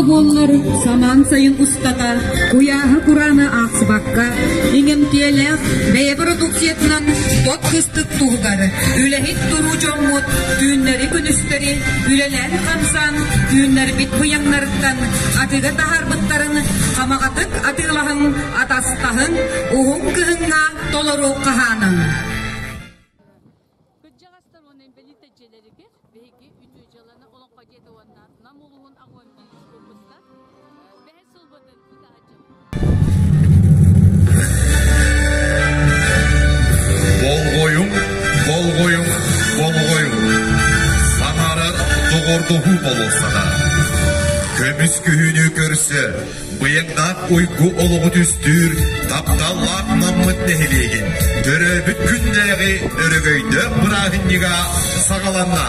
Ылы боллар саман сайын устата, куяһы кураны ақсыбаққа, иңем телек, бәйе продукциятынан тот кыстык туғдары, үләхет тұру жоңмут, түйінлері күністері, үләләр қамсан, түйінлері бит бұяңларыттан, атыға тахарбыттарын, қамағатык атылағын, атастағын, уғын кығынға толыру қағанын. Bol koyun, sanarı doğurduğu bol olsa da. Kömüs kühünü görse, bıyıktan uyku oluğu düstür, taptallak namıt nehilegin. Döröbüt günleri örgöyde bırakınniga sağalanna.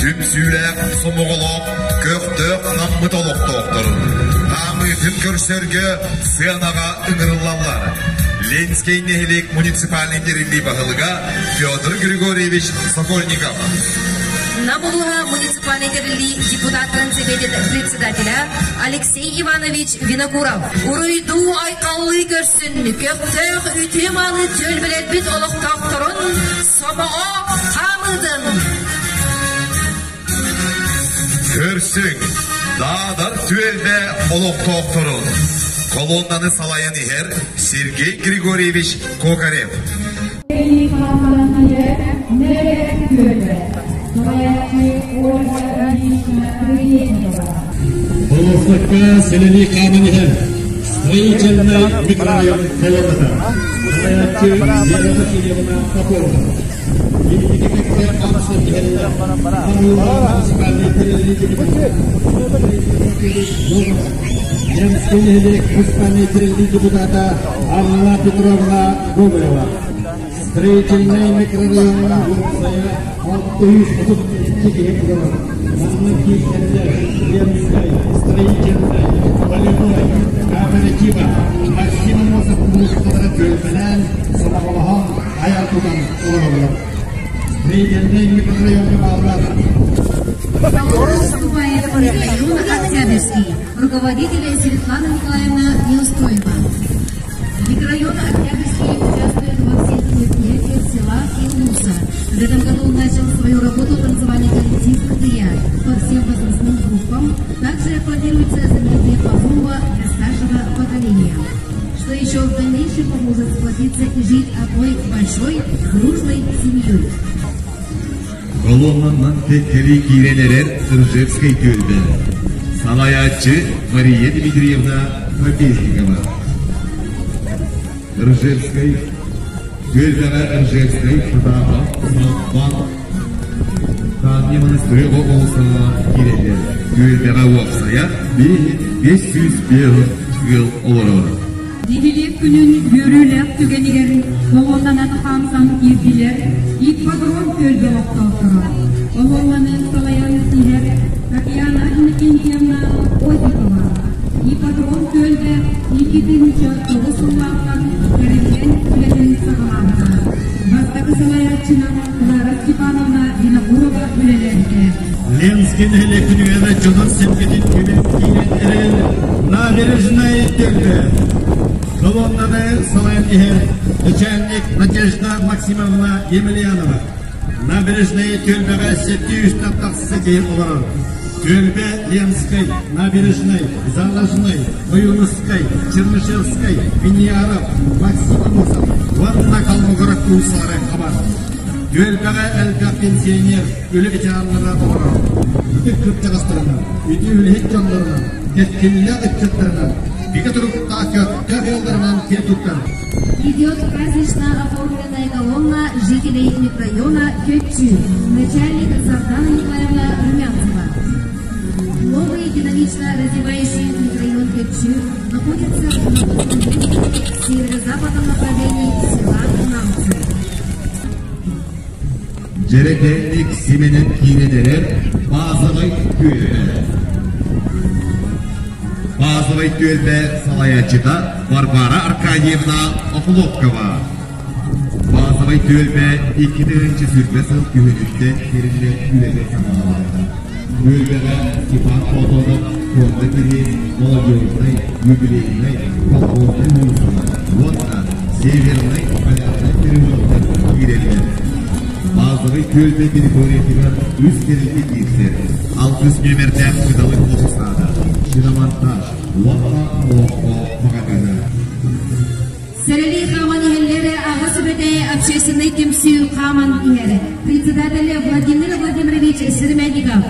Tümsüylek somuğuluk, köktök namıt oluq doktorun. Namıtın körsörgü sığanağa ыңырылалар. Ленинский нехилик муниципальный деревли Бахалыга Федор Григорьевич Сокольников. Набулуга муниципальный деревли депутат председателя Алексей Иванович Винокуров. Урыйду айкаллы көрсін, көптөк үтемалы төлбілет бит олықтақтырын, самаға қамыдын. Көрсің, дағдар түелде олықтақтырын. Колоннаны салайын ехер Сергей Григорьевич Кокарев. Полосовка селени камын ехер строительный микрорайон колоннада. Салаятчы Елена Кирилловна Попова. Елена Амсов ехерді. Муниципальный Ленинский муниципальный депутата Анна Петровна Гоголева. Строительный микрорайон Ленинской строительный полевой кооператива Максим Мосов Мусхадрат Сабахалахан Аятудан Уларовлар. Строительный микрорайон Выступает район Октябрьский, руководитель Светлана Николаевна Неустроева. Микрорайон Октябрьский участвует во всех мероприятиях села и Луса. В этом году он начал свою работу танцевальный коллектив «Крутыя» по всем возрастным группам. Также планируется занятие по зумба для старшего поколения, что еще в дальнейшем поможет сплотиться и жить одной большой, дружной семьей. Колоннаннан теккери кирелерер Ржевской тölbe. Салаятчы Мария Дмитриевна Трапезникова. Ржевской тölбеге Ржевской Шыдага Салтбан Танни монастырыға олсына кирелер. Тölбеге уақсая 501 жыл олырыр. Дедилек күнін көріліп түгенігер Олоннан қамсан ерділер, ипподром көлді оқталтыры. Олоннан салаян силер, Татьяна Иннокентьевна Озикова. Ипподром көлді 2-ші ұлысыллақтан кәрілген күлетін сағаланды. Бастағы салаятчына Клара Степановна Винокурова күлелерді. Ленинский күнігені жылын семкетін күлен кейлен набережная тölbe. Колоннаны салайын ехер начальник Надежда Максимовна Емельянова. Набережная тölбеге 700 тақтақсысы дейін оларыр. Тölбе Ленинской, набережной, Заложной, Баюнской, Чернышевской, Виньяров, Максимовсов. Ванна Калмогорок курсары хабар. Тölбеге әлгі пенсионер өлі ветеранлары оларыр. Үті күптіғыстырынан, үті өлі жанларынан, кеткелі үтчеттерінен, Идет празднично оформленная колонна жителей микрорайона Кёчу, начальник Сардана Николаевна Румянцева. Новый динамично развивающий микрорайон Кёчу находится в северо-западном направлении села Намцы. Jerekenlik Simen'in kinedeler bazılayt tölbe. Bazılayt tölbe salayatçıda Varvara Arkadiyevna Okulokova. Bazılayt tölbe 2. sürbe sınıf güvenlikte yerinde ülede sanalarında. Бөлбеге Степан Фотонов, Фондакири, молодежный, юбилейный, колхозный музыка. Вот так, северный, полярный переводтар кирелер. Базовый көлді территориятыгар үз кереге кирсер. Алтыз нөмерден кыдалы қосысады. Шинамонтаж, Лоқа Магадана. Сәрәли Хаман иһелләре ағасы бәдә общественный темсил Хаман иһәре. Председатель Владимир Владимирович Сермәдиков.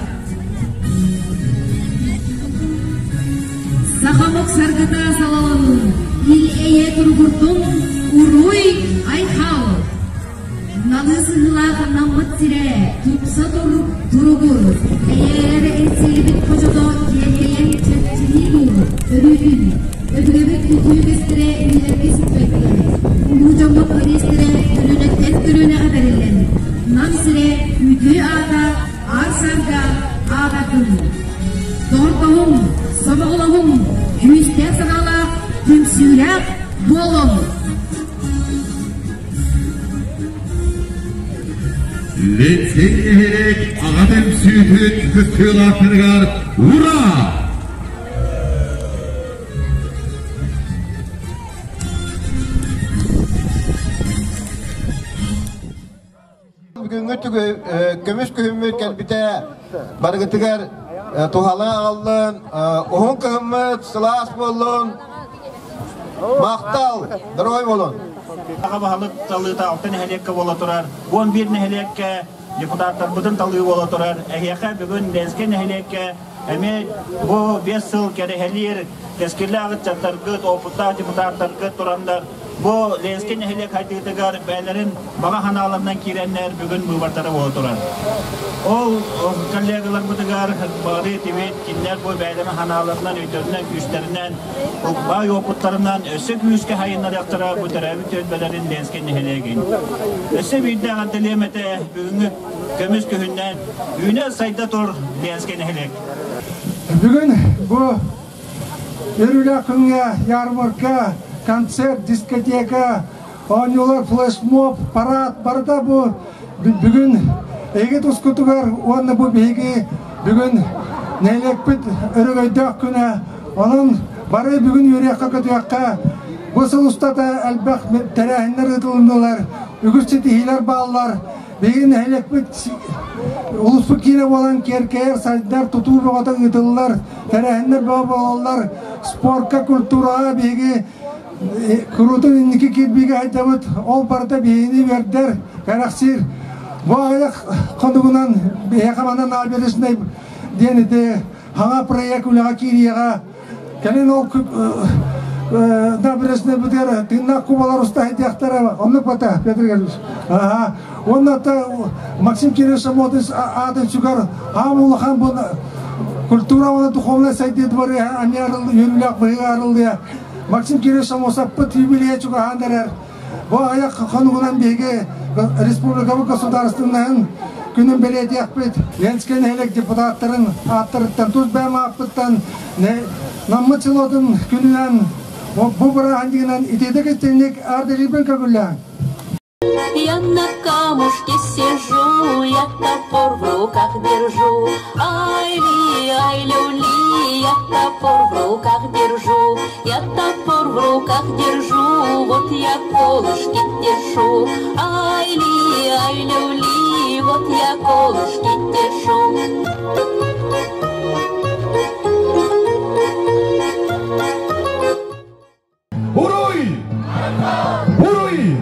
Сахамок саргыта салалын, ил әйе тургуртун, уруй айхау. Налысылағы намыт сире, тупса туругур. Әйелері әйтсейбіт қожыда келгейен чәтчілігур, өрүйін. Ödülemek kültürü üyelerine sütbekleri. Ulucamlık ödestire ölünetten ölüne haberlerini. Namsire ütü ağda, arsarda, ağdatın. Doğurtağım, sabağılağım, hüyüsten sağala, tümsüylek, bolum. Letsen eherek ağadım sütün kıskıyla kırgar. Ura! Kömüş köhümmüt kelbite bargıtıgar tuhalan ağalın, ohun köhümmüt, sılas bolun, maqtal, daroy bolun. Ağa bahalık talığı da altın ehliyekke bola turar, 11 ehliyekke deputatlar budun talığı bola turar, ehyaka bugün densken ehliyekke, emi bu 5 yıl kere helir, teskirli ağıt çatlargıt, oputta deputatlargıt turandar, bu lensken ehliyek haydıgıdıgar beylerin bağa hanalarından kirenler bugün bu bartara bola turar. O kollegalar budugar, bağırı tivet, kinler bu beylerin hanalarından, ötöründen, güçlerinden, bağ oputlarından, ösek yüzke hayınlar yaktıra bu teravit ötbelerin lensken ehliyekin. Öse bir de antilemete bugün kömüz köyünden, üne sayda tur lensken ehliyek. Bugün bu Erülakınga, yarmarka, konser, diskoteka, oynular, flashmob, parad, barda bu bugün eget uskutugar, onu bu begi bugün neylekpit örgöydök güne, onun barı bugün yürüyakka kötüyakka, bu sılıstada elbaq terehinler ıdılındılar, ügürseti hiler bağlılar, begin neylekpit Uluspuk yine olan kerkeyer, saydar tutuğu boğatan ıdıllar, terehinler bağlılar, sporka, kultura, begi, kurutun indiki kirbiga haytamıt, ol barda beyini verder, karaksir. Bu ayak konuğundan, yakamandan alberesine diyeni de, hana proyek ulağa kiriyağa, gelin ol nabresine büder, tırnak kubalar usta haydiyaktara, onu pata, Petr Gelmiş. Ondan da Maksim Kireşem odis adı çıkar, hamulahan bunu, kultura onu tuhumla saydığı var ya, anyarıldı, yürülük bıyıgarıldı ya. Maksim Kireşem osapıt юбилей çıkar handerer. Bu ayak konuğundan bege, Respublika Gosударственныйın günün belediye akbet, Lensken helek deputatların attırıktan, tuz bəyma akbettan, namı çılodun gününden, bu bura handiğinden itedek ettenlik ardeliben kagüllen. Я на камушке сижу, я топор в руках держу. Ай-ли, ай-люли, я топор в руках держу. Я топор в руках держу, вот я колышки тешу. Ай-ли, ай-люли, вот я колышки тешу. Уруй! Уруй!